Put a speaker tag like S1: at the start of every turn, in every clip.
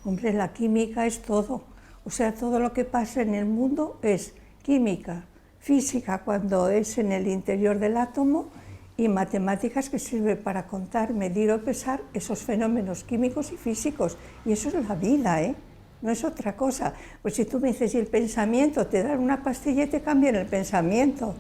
S1: Hombre, la química es todo, o sea, todo lo que pasa en el mundo es química, física cuando es en el interior del átomo y matemáticas que sirve para contar, medir o pesar esos fenómenos químicos y físicos, y eso es la vida, no es otra cosa. Pues si tú me dices, y el pensamiento, te dan una pastilla y te cambian el pensamiento,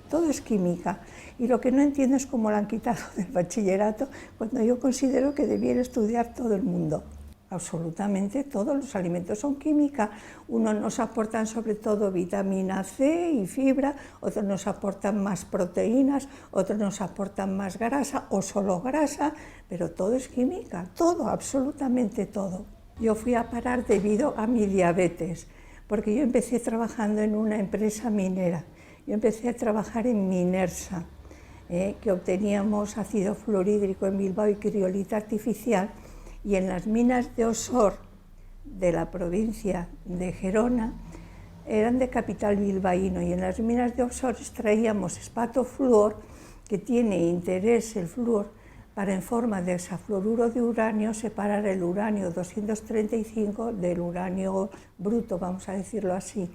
S1: todo es química. Y lo que no entiendo es cómo la han quitado del bachillerato, cuando yo considero que debiera estudiar todo el mundo. Absolutamente todos los alimentos son química. Unos nos aportan sobre todo vitamina C y fibra, otros nos aportan más proteínas, otros nos aportan más grasa o solo grasa, pero todo es química, todo, absolutamente todo. Yo fui a parar debido a mi diabetes, porque yo empecé trabajando en una empresa minera. Yo empecé a trabajar en Minersa, que obteníamos ácido fluorhídrico en Bilbao y criolita artificial, y en las minas de Osor de la provincia de Gerona eran de capital bilbaíno, y en las minas de Osor extraíamos espatofluor, que tiene interés el flúor para en forma de hexafluoruro de uranio separar el uranio 235 del uranio bruto, vamos a decirlo así.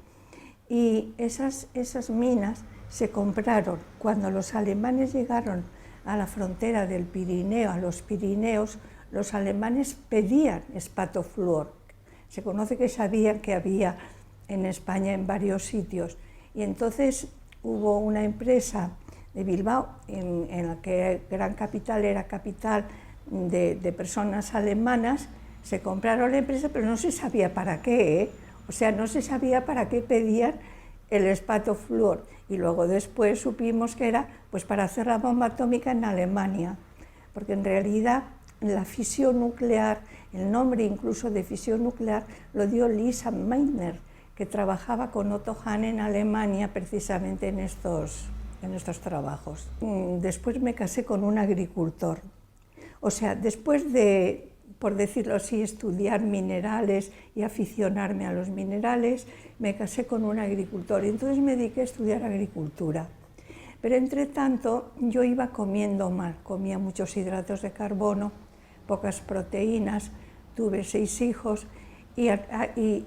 S1: Y esas minas se compraron cuando los alemanes llegaron a la frontera del Pirineo, a los Pirineos. Los alemanes pedían espatofluor. Se conoce que sabían que había en España en varios sitios. Y entonces hubo una empresa de Bilbao, en la que gran capital era capital de personas alemanas. Se compraron la empresa, pero no se sabía para qué, O sea, no se sabía para qué pedían el espatofluor. Y luego después supimos que era pues para hacer la bomba atómica en Alemania, porque en realidad la fisión nuclear, el nombre incluso de fisión nuclear, lo dio Lisa Meitner, que trabajaba con Otto Hahn en Alemania precisamente en estos trabajos. Después me casé con un agricultor. O sea, después de, por decirlo así, estudiar minerales y aficionarme a los minerales, me casé con un agricultor y entonces me dediqué a estudiar agricultura. Pero entre tanto yo iba comiendo mal, comía muchos hidratos de carbono, pocas proteínas, tuve 6 hijos y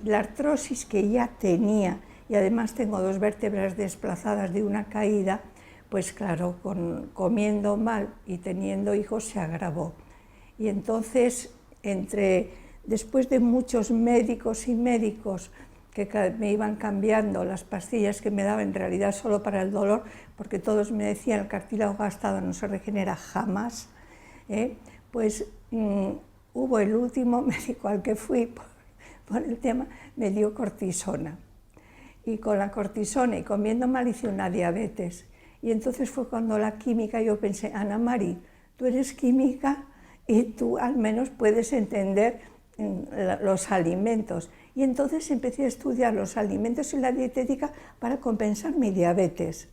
S1: la artrosis que ya tenía, y además tengo 2 vértebras desplazadas de una caída, pues claro, comiendo mal y teniendo hijos se agravó. Y entonces, después de muchos médicos y médicos que me iban cambiando las pastillas que me daban en realidad solo para el dolor, porque todos me decían el cartílago gastado no se regenera jamás, pues hubo el último médico al que fui por el tema, me dio cortisona. Y con la cortisona y comiendo mal hice una diabetes. Y entonces fue cuando la química, yo pensé, Ana Mari, tú eres química y tú al menos puedes entender los alimentos. Y entonces empecé a estudiar los alimentos y la dietética para compensar mi diabetes.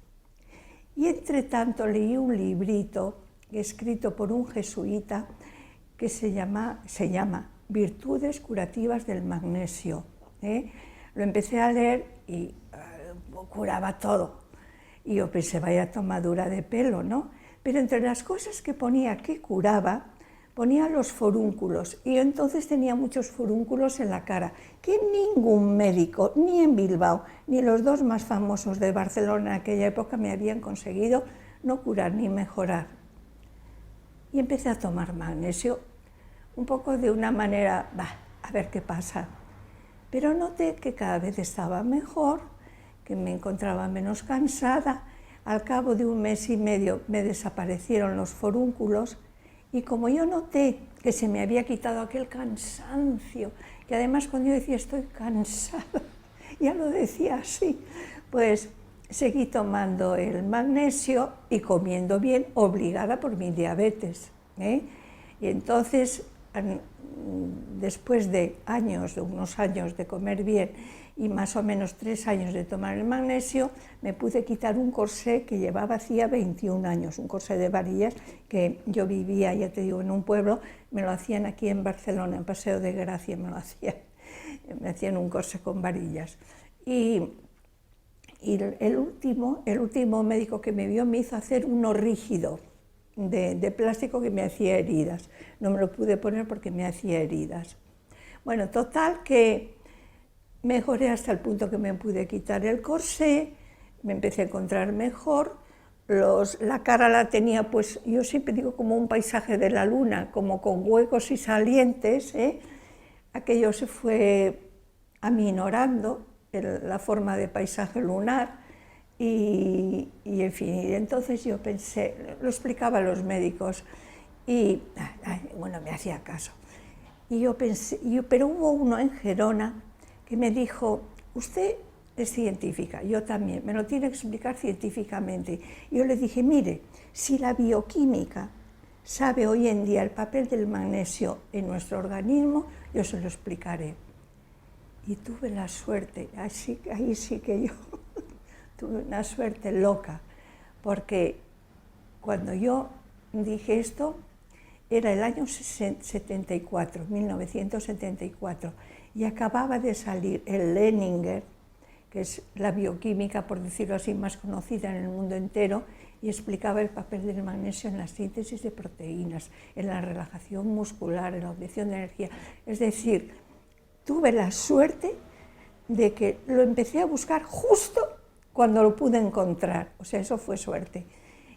S1: Y entre tanto leí un librito escrito por un jesuita que se llama Virtudes curativas del magnesio. Lo empecé a leer y curaba todo. Y yo pensé, vaya tomadura de pelo, ¿no? Pero entre las cosas que ponía que curaba, ponía los forúnculos. Y yo entonces tenía muchos forúnculos en la cara, que ningún médico, ni en Bilbao, ni los 2 más famosos de Barcelona en aquella época me habían conseguido no curar ni mejorar. Y empecé a tomar magnesio, un poco de una manera, a ver qué pasa. Pero noté que cada vez estaba mejor, que me encontraba menos cansada. Al cabo de 1 mes y medio me desaparecieron los forúnculos y como yo noté que se me había quitado aquel cansancio, que además cuando yo decía estoy cansada, ya lo decía así, pues seguí tomando el magnesio y comiendo bien, obligada por mi diabetes. Y entonces, después de unos años de comer bien y más o menos 3 años de tomar el magnesio, me pude quitar un corsé que llevaba hacía 21 años, un corsé de varillas que yo vivía, ya te digo, en un pueblo, me lo hacían aquí en Barcelona, en Paseo de Gracia, me hacían un corsé con varillas. Y el último médico que me vio me hizo hacer uno rígido, de plástico que me hacía heridas. No me lo pude poner porque me hacía heridas. Bueno, total que mejoré hasta el punto que me pude quitar el corsé, me empecé a encontrar mejor, la cara la tenía, pues yo siempre digo como un paisaje de la luna, como con huecos y salientes, ¿eh? Aquello se fue aminorando, la forma de paisaje lunar, y en fin, y entonces yo pensé, lo explicaba a los médicos, y bueno, me hacía caso. Y yo pensé, pero hubo uno en Gerona que me dijo, usted es científica, yo también, me lo tiene que explicar científicamente. Y yo le dije, mire, si la bioquímica sabe hoy en día el papel del magnesio en nuestro organismo, yo se lo explicaré. Y tuve la suerte, ahí sí que yo tuve una suerte loca, porque cuando yo dije esto, era el año 74, 1974, y acababa de salir el Leninger, que es la bioquímica, por decirlo así, más conocida en el mundo entero, y explicaba el papel del magnesio en la síntesis de proteínas, en la relajación muscular, en la obtención de energía. Es decir, tuve la suerte de que lo empecé a buscar justo cuando lo pude encontrar, o sea, eso fue suerte.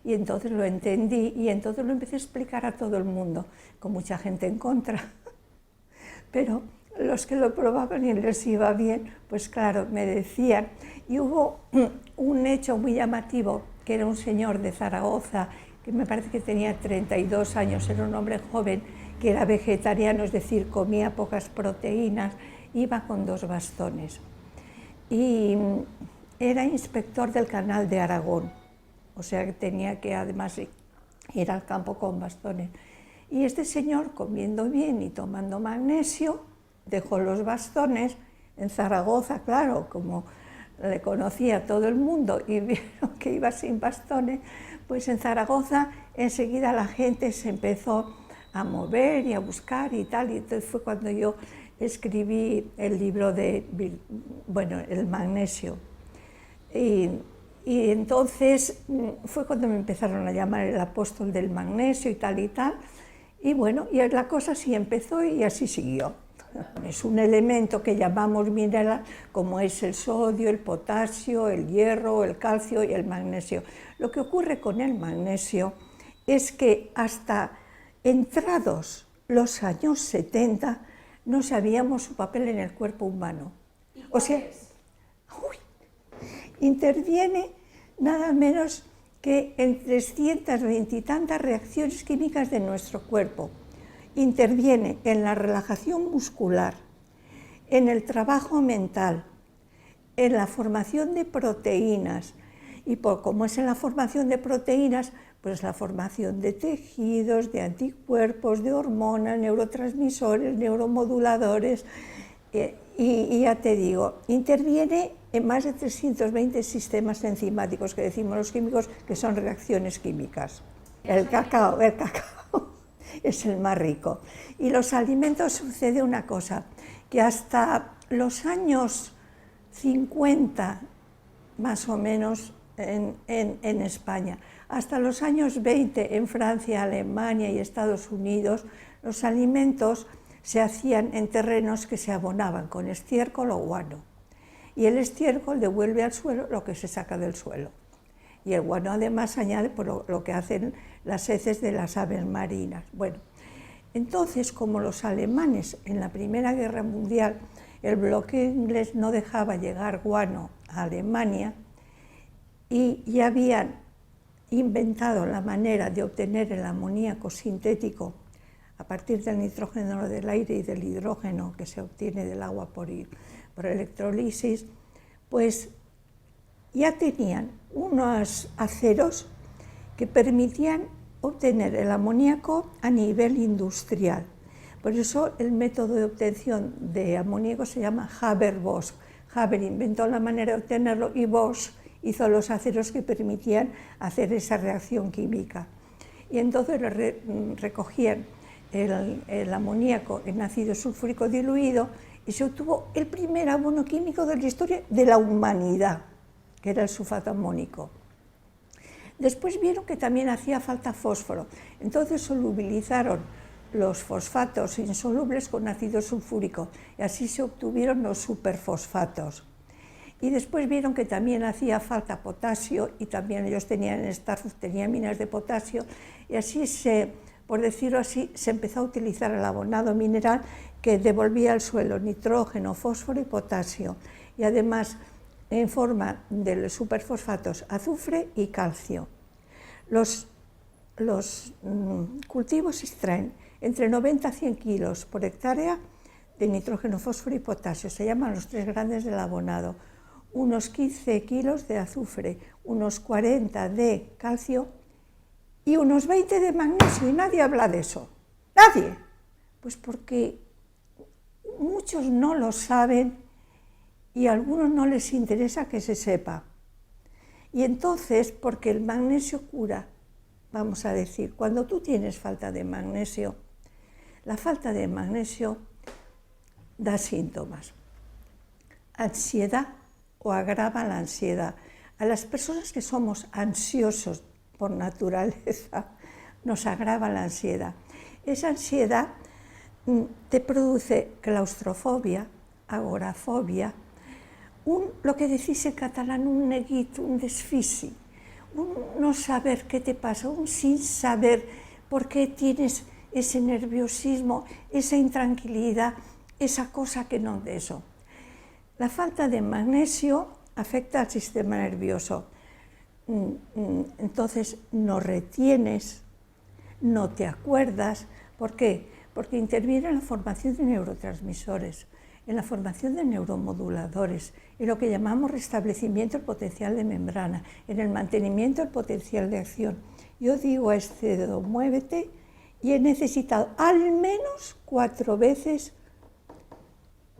S1: Y entonces lo entendí y entonces lo empecé a explicar a todo el mundo, con mucha gente en contra. Pero los que lo probaban y les iba bien, pues claro, me decían. Y hubo un hecho muy llamativo, que era un señor de Zaragoza, que me parece que tenía 32 años, era un hombre joven, que era vegetariano, es decir, comía pocas proteínas, iba con 2 bastones. Y era inspector del Canal de Aragón. O sea que tenía que además ir al campo con bastones. Y este señor, comiendo bien y tomando magnesio, dejó los bastones en Zaragoza, claro, como le conocía todo el mundo y vieron que iba sin bastones, pues en Zaragoza enseguida la gente se empezó a mover y a buscar y tal, y entonces fue cuando yo escribí el libro de, bueno, el magnesio. Y entonces fue cuando me empezaron a llamar el apóstol del magnesio y tal, y bueno, y la cosa así empezó y así siguió. Es un elemento que llamamos mineral, como es el sodio, el potasio, el hierro, el calcio y el magnesio. Lo que ocurre con el magnesio es que hasta entrados los años 70 no sabíamos su papel en el cuerpo humano. O sea, interviene nada menos que en 320 y tantas reacciones químicas de nuestro cuerpo. Interviene en la relajación muscular, en el trabajo mental, en la formación de proteínas, y como es en la formación de proteínas, pues la formación de tejidos, de anticuerpos, de hormonas, neurotransmisores, neuromoduladores, y ya te digo, interviene en más de 320 sistemas enzimáticos, que decimos los químicos, que son reacciones químicas. El cacao es el más rico. Y los alimentos sucede una cosa, que hasta los años 50, más o menos, en España, hasta los años 20 en Francia, Alemania y Estados Unidos, los alimentos se hacían en terrenos que se abonaban con estiércol o guano. Y el estiércol devuelve al suelo lo que se saca del suelo. Y el guano además añade por lo que hacen las heces de las aves marinas. Bueno, entonces, como los alemanes en la Primera Guerra Mundial, el bloqueo inglés no dejaba llegar guano a Alemania, y ya habían inventado la manera de obtener el amoníaco sintético a partir del nitrógeno del aire y del hidrógeno que se obtiene del agua por electrolisis, pues ya tenían unos aceros que permitían obtener el amoníaco a nivel industrial. Por eso el método de obtención de amoníaco se llama Haber-Bosch. Haber inventó la manera de obtenerlo y Bosch hizo los aceros que permitían hacer esa reacción química. Y entonces recogían el amoníaco en ácido sulfúrico diluido y se obtuvo el primer abono químico de la historia de la humanidad, que era el sulfato amónico. Después vieron que también hacía falta fósforo, entonces solubilizaron los fosfatos insolubles con ácido sulfúrico, y así se obtuvieron los superfosfatos. Y después vieron que también hacía falta potasio, y también ellos tenían en Starbucks, tenían minas de potasio, y así por decirlo así, se empezó a utilizar el abonado mineral que devolvía al suelo nitrógeno, fósforo y potasio, y además en forma de superfosfatos, azufre y calcio. Los cultivos extraen entre 90 a 100 kilos por hectárea de nitrógeno, fósforo y potasio, se llaman los tres grandes del abonado, unos 15 kilos de azufre, unos 40 de calcio y unos 20 de magnesio, y nadie habla de eso, nadie, pues porque muchos no lo saben y a algunos no les interesa que se sepa. Y entonces, porque el magnesio cura, vamos a decir, cuando tú tienes falta de magnesio, la falta de magnesio da síntomas, ansiedad o agrava la ansiedad. A las personas que somos ansiosos por naturaleza, nos agrava la ansiedad. Esa ansiedad te produce claustrofobia, agorafobia, lo que decís en catalán, un neguit, un desfici, un no saber qué te pasa, un sin saber por qué tienes ese nerviosismo, esa intranquilidad, esa cosa que no de eso. La falta de magnesio afecta al sistema nervioso, entonces no retienes, no te acuerdas. ¿Por qué? Porque interviene en la formación de neurotransmisores, en la formación de neuromoduladores, en lo que llamamos restablecimiento del potencial de membrana, en el mantenimiento del potencial de acción. Yo digo a este dedo, muévete, y he necesitado al menos 4 veces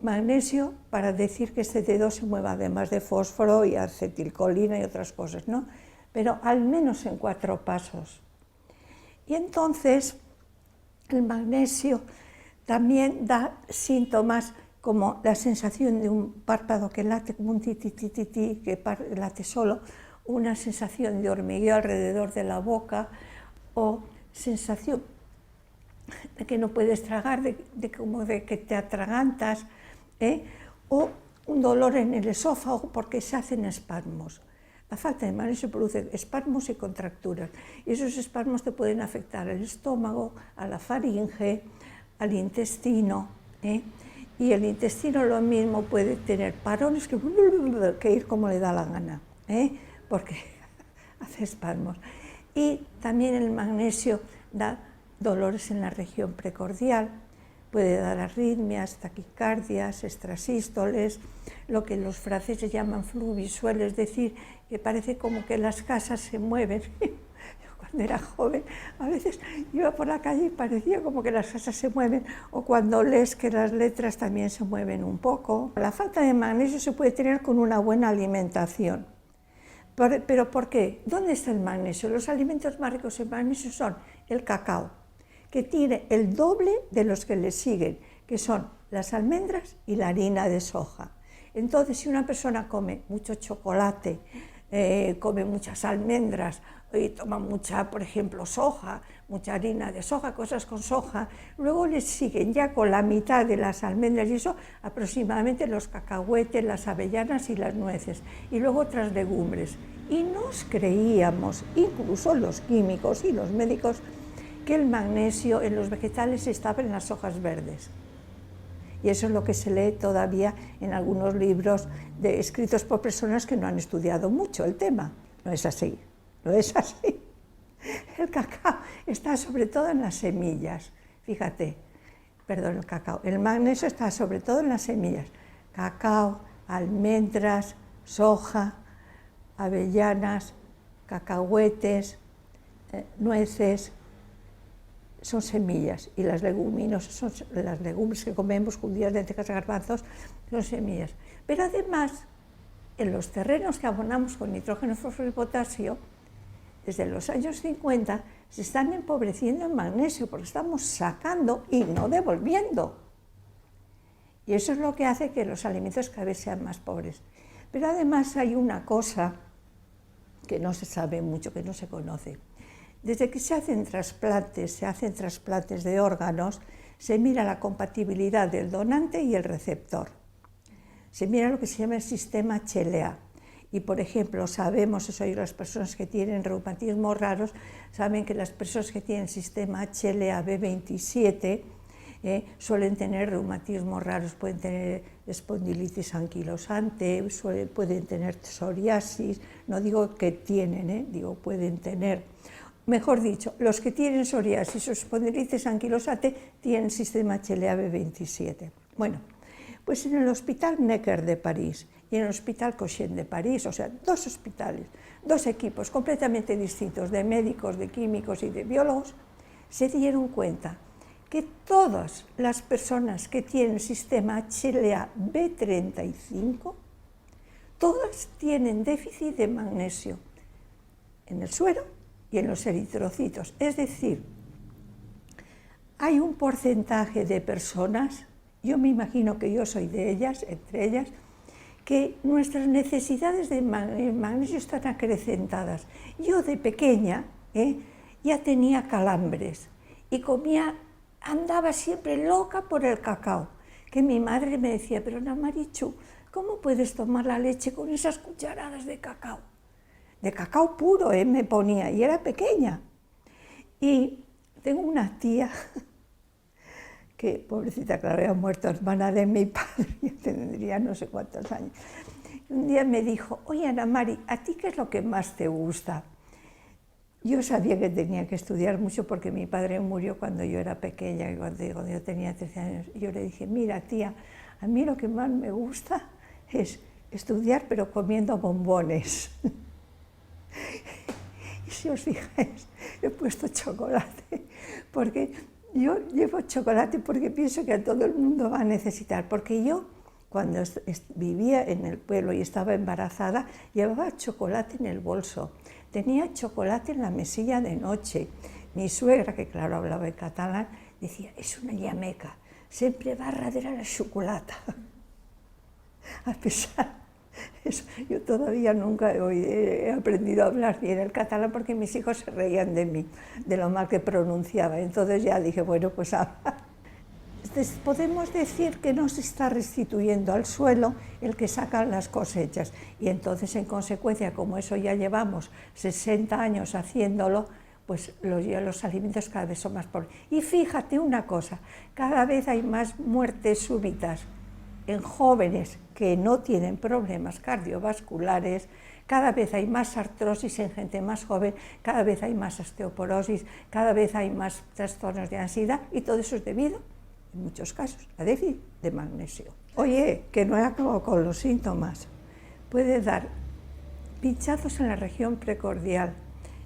S1: magnesio para decir que este dedo se mueva, además de fósforo y acetilcolina y otras cosas, ¿no? Pero al menos en 4 pasos. Y entonces el magnesio también da síntomas como la sensación de un párpado que late como un ti, que late solo, una sensación de hormigueo alrededor de la boca, o sensación de que no puedes tragar, como de que te atragantas, o un dolor en el esófago porque se hacen espasmos. La falta de magnesio produce espasmos y contracturas, y esos espasmos te pueden afectar al estómago, a la faringe, al intestino, y el intestino lo mismo puede tener parones que ir como le da la gana, porque hace espasmos. Y también el magnesio da dolores en la región precordial, puede dar arritmias, taquicardias, extrasístoles, lo que los franceses llaman flux visuel, es decir, que parece como que las casas se mueven. Yo cuando era joven, a veces iba por la calle y parecía como que las casas se mueven, o cuando lees que las letras también se mueven un poco. La falta de magnesio se puede tener con una buena alimentación. ¿Pero por qué? ¿Dónde está el magnesio? Los alimentos más ricos en magnesio son el cacao, que tiene el doble de los que le siguen, que son las almendras y la harina de soja. Entonces, si una persona come mucho chocolate, come muchas almendras y toma mucha, por ejemplo, soja, mucha harina de soja, cosas con soja, luego le siguen ya con la mitad de las almendras y eso, aproximadamente los cacahuetes, las avellanas y las nueces, y luego otras legumbres. Y nos creíamos, incluso los químicos y los médicos, que el magnesio en los vegetales estaba en las hojas verdes. Y eso es lo que se lee todavía en algunos libros escritos por personas que no han estudiado mucho el tema. No es así, no es así. El cacao está sobre todo en las semillas. Fíjate, perdón, el cacao. El magnesio está sobre todo en las semillas. Cacao, almendras, soja, avellanas, cacahuetes, nueces, son semillas, y las leguminosas son las legumbres que comemos, judías, lentejas, garbanzos, son semillas. Pero además, en los terrenos que abonamos con nitrógeno, fósforo y potasio, desde los años 50 se están empobreciendo en magnesio, porque estamos sacando y no devolviendo. Y eso es lo que hace que los alimentos cada vez sean más pobres. Pero además hay una cosa que no se sabe mucho, que no se conoce. Desde que se hacen trasplantes de órganos, se mira la compatibilidad del donante y el receptor. Se mira lo que se llama el sistema HLA. Y, por ejemplo, sabemos, eso, y las personas que tienen reumatismos raros saben que las personas que tienen sistema HLA-B27 suelen tener reumatismos raros, pueden tener espondilitis anquilosante, pueden tener psoriasis, no digo que tienen, digo pueden tener. Mejor dicho, los que tienen psoriasis o espondilitis anquilosante tienen sistema HLA-B27. Bueno, pues en el Hospital Necker de París y en el Hospital Cochin de París, o sea, dos hospitales, dos equipos completamente distintos de médicos, de químicos y de biólogos, se dieron cuenta que todas las personas que tienen sistema HLA-B35, todas tienen déficit de magnesio en el suero y en los eritrocitos. Es decir, hay un porcentaje de personas, yo me imagino que yo soy de ellas, entre ellas, que nuestras necesidades de magnesio están acrecentadas. Yo de pequeña ya tenía calambres y andaba siempre loca por el cacao, que mi madre me decía, pero Ana Marichu, ¿cómo puedes tomar la leche con esas cucharadas de cacao? De cacao puro, me ponía, y era pequeña. Y tengo una tía, que pobrecita, claro, había muerto, hermana de mi padre, yo tendría no sé cuántos años. Un día me dijo, oye Ana Mari, ¿a ti qué es lo que más te gusta? Yo sabía que tenía que estudiar mucho porque mi padre murió cuando yo era pequeña, cuando yo tenía 13 años. Y yo le dije, mira tía, a mí lo que más me gusta es estudiar pero comiendo bombones. Y si os fijáis, he puesto chocolate, porque yo llevo chocolate porque pienso que a todo el mundo va a necesitar, porque yo cuando vivía en el pueblo y estaba embarazada, llevaba chocolate en el bolso, tenía chocolate en la mesilla de noche. Mi suegra, que claro hablaba en catalán, decía, es una llameca, siempre va a darrere la xocolata. A pesar de eso, yo todavía nunca he aprendido a hablar bien el catalán porque mis hijos se reían de mí, de lo mal que pronunciaba. Entonces ya dije, bueno, pues entonces, podemos decir que no se está restituyendo al suelo el que sacan las cosechas y entonces en consecuencia, como eso ya llevamos 60 años haciéndolo, pues los alimentos cada vez son más pobres. Y fíjate una cosa, cada vez hay más muertes súbitas en jóvenes que no tienen problemas cardiovasculares, cada vez hay más artrosis en gente más joven, cada vez hay más osteoporosis, cada vez hay más trastornos de ansiedad y todo eso es debido, en muchos casos, a déficit de magnesio. Oye, que no he acabado con los síntomas. Puede dar pinchazos en la región precordial,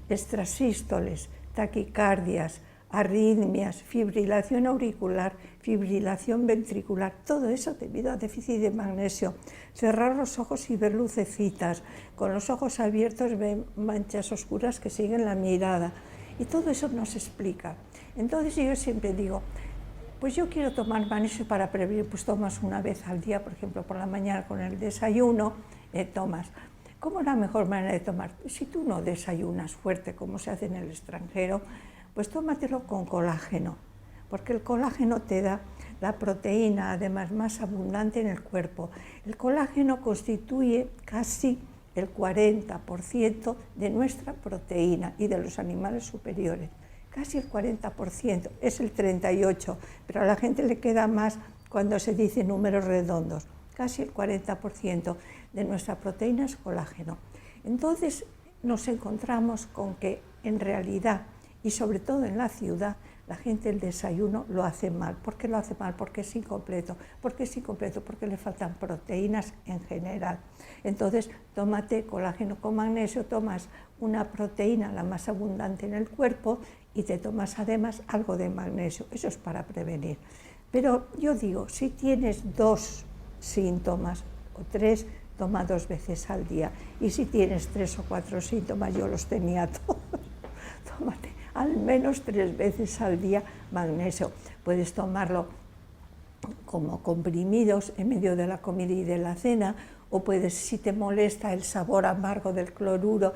S1: extrasístoles, taquicardias, arritmias, fibrilación auricular, fibrilación ventricular, todo eso debido a déficit de magnesio. Cerrar los ojos y ver lucecitas, con los ojos abiertos ven manchas oscuras que siguen la mirada, y todo eso nos explica. Entonces yo siempre digo, pues yo quiero tomar magnesio para prevenir, pues tomas una vez al día, por ejemplo, por la mañana con el desayuno, tomas. ¿Cómo es la mejor manera de tomar? Si tú no desayunas fuerte, como se hace en el extranjero, pues tómatelo con colágeno, porque el colágeno te da la proteína, además, más abundante en el cuerpo. El colágeno constituye casi el 40% de nuestra proteína y de los animales superiores. Casi el 40%, es el 38%, pero a la gente le queda más cuando se dice números redondos. Casi el 40% de nuestra proteína es colágeno. Entonces nos encontramos con que en realidad, y sobre todo en la ciudad, la gente el desayuno lo hace mal. ¿Por qué lo hace mal? Porque es incompleto. ¿Por qué es incompleto? Porque le faltan proteínas en general. Entonces, tómate colágeno con magnesio, tomas una proteína, la más abundante en el cuerpo, y te tomas además algo de magnesio. Eso es para prevenir. Pero yo digo, si tienes 2 síntomas o 3, toma 2 veces al día. Y si tienes 3 o 4 síntomas, yo los tenía todos, tómate al menos 3 veces al día magnesio. Puedes tomarlo como comprimidos en medio de la comida y de la cena, o puedes, si te molesta el sabor amargo del cloruro,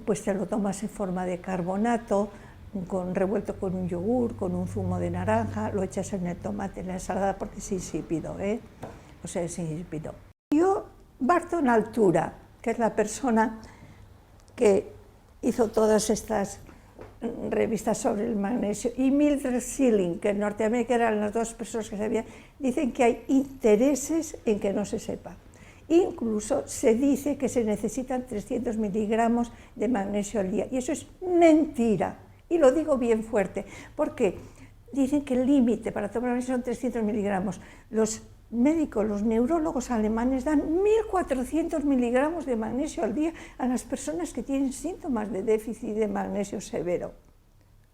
S1: pues te lo tomas en forma de carbonato, revuelto con un yogur, con un zumo de naranja, lo echas en el tomate, en la ensalada, porque es insípido, o sea, es insípido. Yo, Barton Altura, que es la persona que hizo todas estas revistas sobre el magnesio, y Mildred Schilling, que en Norteamérica eran las dos personas que sabían, dicen que hay intereses en que no se sepa. Incluso se dice que se necesitan 300 miligramos de magnesio al día, y eso es mentira, y lo digo bien fuerte, porque dicen que el límite para tomar magnesio son 300 miligramos. Los médicos, los neurólogos alemanes dan 1.400 miligramos de magnesio al día a las personas que tienen síntomas de déficit de magnesio severo.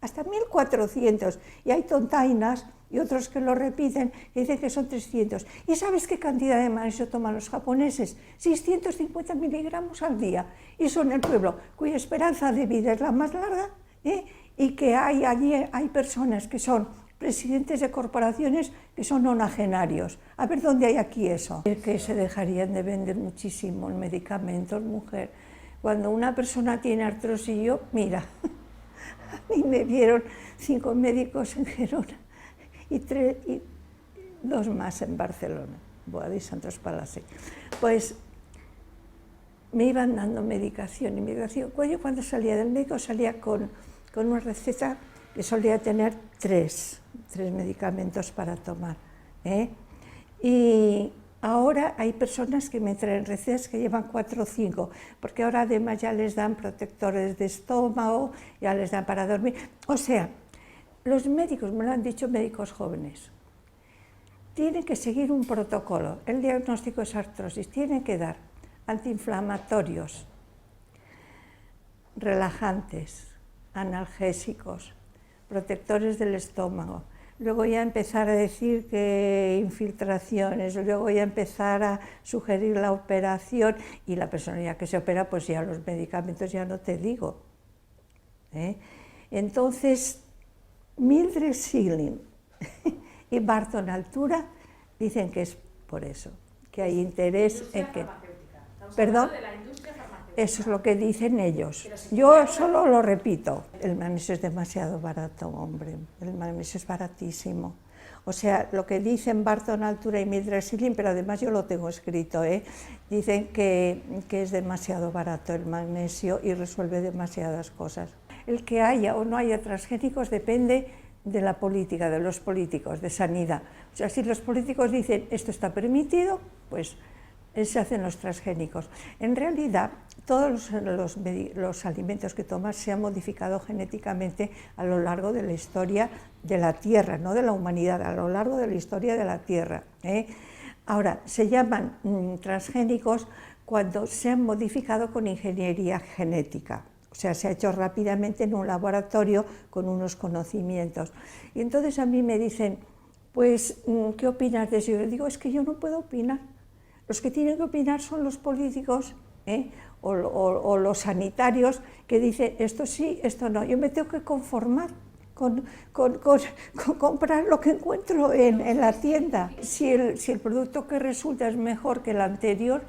S1: Hasta 1.400, y hay tontainas y otros que lo repiten, que dicen que son 300. ¿Y sabes qué cantidad de magnesio toman los japoneses? 650 miligramos al día, y son el pueblo cuya esperanza de vida es la más larga, y que allí hay personas que son presidentes de corporaciones que son nonagenarios. A ver dónde hay aquí eso. Que se dejarían de vender muchísimo medicamentos, mujer. Cuando una persona tiene artrosis, mira, a mí me vieron 5 médicos en Gerona y 2 más en Barcelona, Boada y Santos Palacio. Pues me iban dando medicación y medicación. Yo cuando salía del médico salía con una receta que solía tener 3 medicamentos para tomar. Y ahora hay personas que me traen recetas que llevan 4 o 5, porque ahora además ya les dan protectores de estómago, ya les dan para dormir. O sea, los médicos, me lo han dicho médicos jóvenes, tienen que seguir un protocolo. El diagnóstico es artrosis, tienen que dar antiinflamatorios, relajantes, analgésicos, protectores del estómago, luego ya empezar a decir que infiltraciones, luego ya empezar a sugerir la operación, y la persona ya que se opera, pues ya los medicamentos ya no te digo. Entonces, Mildred Schilling y Barton Altura dicen que es por eso, que hay interés en que... ¿Perdón? Eso es lo que dicen ellos. Yo solo lo repito. El magnesio es demasiado barato, hombre. El magnesio es baratísimo. O sea, lo que dicen Barton Altura y Mildred Schilling, pero además yo lo tengo escrito, dicen que es demasiado barato el magnesio y resuelve demasiadas cosas. El que haya o no haya transgénicos depende de la política, de los políticos, de sanidad. O sea, si los políticos dicen esto está permitido, pues se hacen los transgénicos. En realidad, todos los alimentos que tomas se han modificado genéticamente a lo largo de la historia de la Tierra, no de la humanidad, a lo largo de la historia de la Tierra. Ahora, se llaman transgénicos cuando se han modificado con ingeniería genética. O sea, se ha hecho rápidamente en un laboratorio con unos conocimientos. Y entonces a mí me dicen, pues, ¿qué opinas de eso? Yo digo, es que yo no puedo opinar. Los que tienen que opinar son los políticos o los sanitarios que dicen esto sí, esto no. Yo me tengo que conformar con comprar lo que encuentro en la tienda. Si el producto que resulta es mejor que el anterior,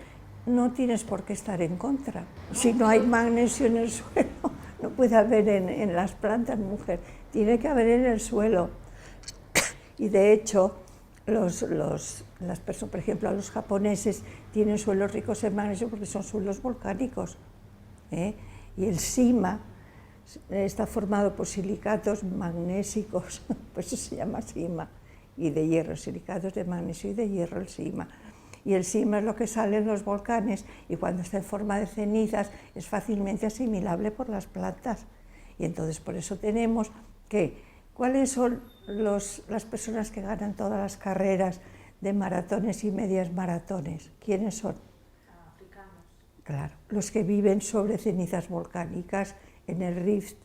S1: no tienes por qué estar en contra. Si no hay magnesio en el suelo, no puede haber en las plantas, mujer, tiene que haber en el suelo. Y de hecho, las personas, por ejemplo, los japoneses tienen suelos ricos en magnesio porque son suelos volcánicos. Y el sima está formado por silicatos magnésicos, pues eso se llama sima, y de hierro, silicatos de magnesio y de hierro, el sima. Y el sima es lo que sale en los volcanes, y cuando está en forma de cenizas es fácilmente asimilable por las plantas. Y entonces por eso tenemos que, ¿cuáles son las personas que ganan todas las carreras de maratones y medias maratones? ¿Quiénes son?
S2: Africanos.
S1: Claro, los que viven sobre cenizas volcánicas, en el Rift,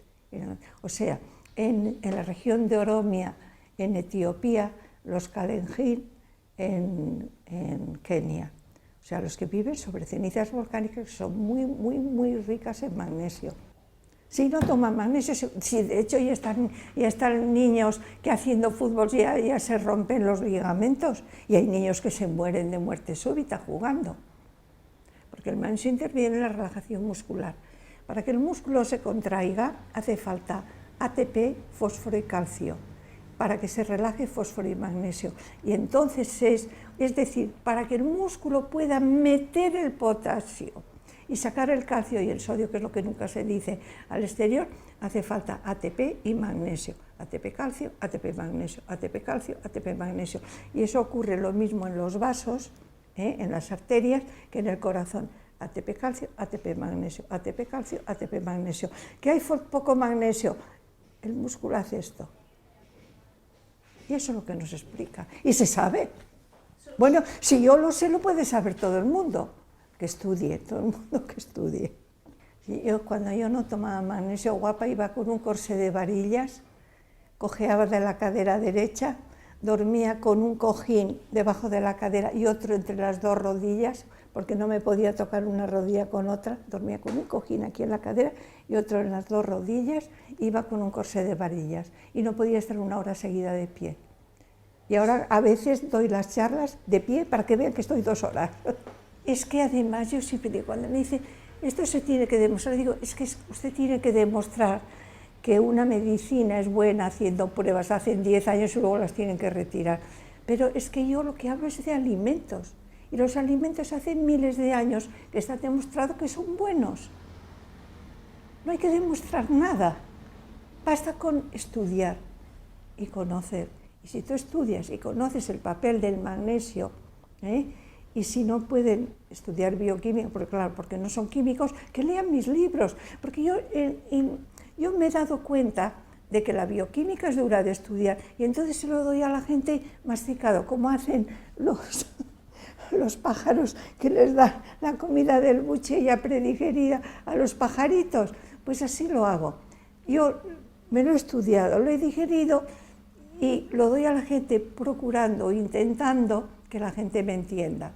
S1: o sea, en la región de Oromia, en Etiopía, los Kalenjin, en Kenia. O sea, los que viven sobre cenizas volcánicas son muy ricas en magnesio. Si no toman magnesio, si de hecho ya están niños que haciendo fútbol ya se rompen los ligamentos, y hay niños que se mueren de muerte súbita jugando, porque el magnesio interviene en la relajación muscular. Para que el músculo se contraiga hace falta ATP, fósforo y calcio. Para que se relaje, fósforo y magnesio. Y entonces es decir, para que el músculo pueda meter el potasio y sacar el calcio y el sodio, que es lo que nunca se dice, al exterior, hace falta ATP y magnesio. ATP calcio, ATP magnesio, ATP calcio, ATP magnesio. Y eso ocurre lo mismo en los vasos, en las arterias, que en el corazón. ATP calcio, ATP magnesio, ATP calcio, ATP magnesio. ¿Que hay poco magnesio? El músculo hace esto. Y eso es lo que nos explica. Y se sabe. Bueno, si yo lo sé, lo puede saber todo el mundo. Que estudie, todo el mundo que estudie. Cuando yo no tomaba magnesio, guapa, iba con un corsé de varillas, cojeaba de la cadera derecha, dormía con un cojín debajo de la cadera y otro entre las dos rodillas, porque no me podía tocar una rodilla con otra, dormía con un cojín aquí en la cadera y otro en las dos rodillas, iba con un corsé de varillas y no podía estar una hora seguida de pie. Y ahora a veces doy las charlas de pie para que vean que estoy 2 horas. Es que además yo siempre digo, cuando me dicen, esto se tiene que demostrar, digo, es que usted tiene que demostrar que una medicina es buena haciendo pruebas, hacen 10 años y luego las tienen que retirar. Pero es que yo lo que hablo es de alimentos. Y los alimentos hace miles de años que está demostrado que son buenos. No hay que demostrar nada. Basta con estudiar y conocer. Y si tú estudias y conoces el papel del magnesio, y si no pueden estudiar bioquímica, porque claro, porque no son químicos, que lean mis libros. Porque yo me he dado cuenta de que la bioquímica es dura de estudiar y entonces se lo doy a la gente masticado, como hacen los pájaros que les dan la comida del buche ya predigerida a los pajaritos. Pues así lo hago. Yo me lo he estudiado, lo he digerido y lo doy a la gente procurando, intentando que la gente me entienda.